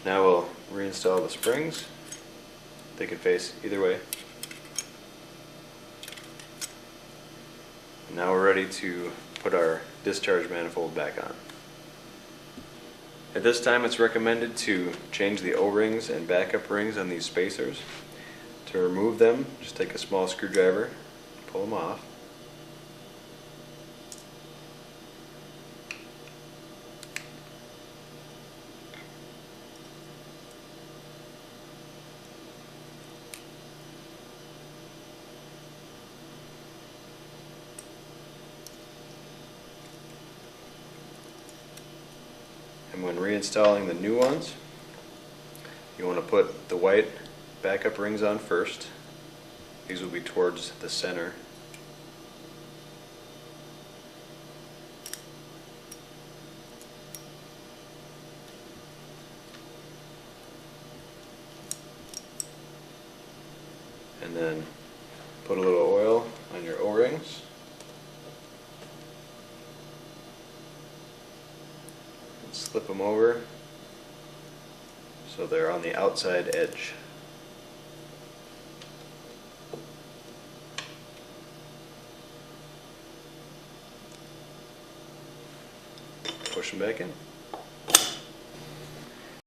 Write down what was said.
Now we'll reinstall the springs. They can face either way. Now we're ready to put our discharge manifold back on. At this time it's recommended to change the O-rings and backup rings on these spacers. To remove them, just take a small screwdriver, pull them off. And when reinstalling the new ones, you want to put the white backup rings on first. These will be towards the center. And then put a little oil on your O-rings. Slip them over so they're on the outside edge. Push them back in.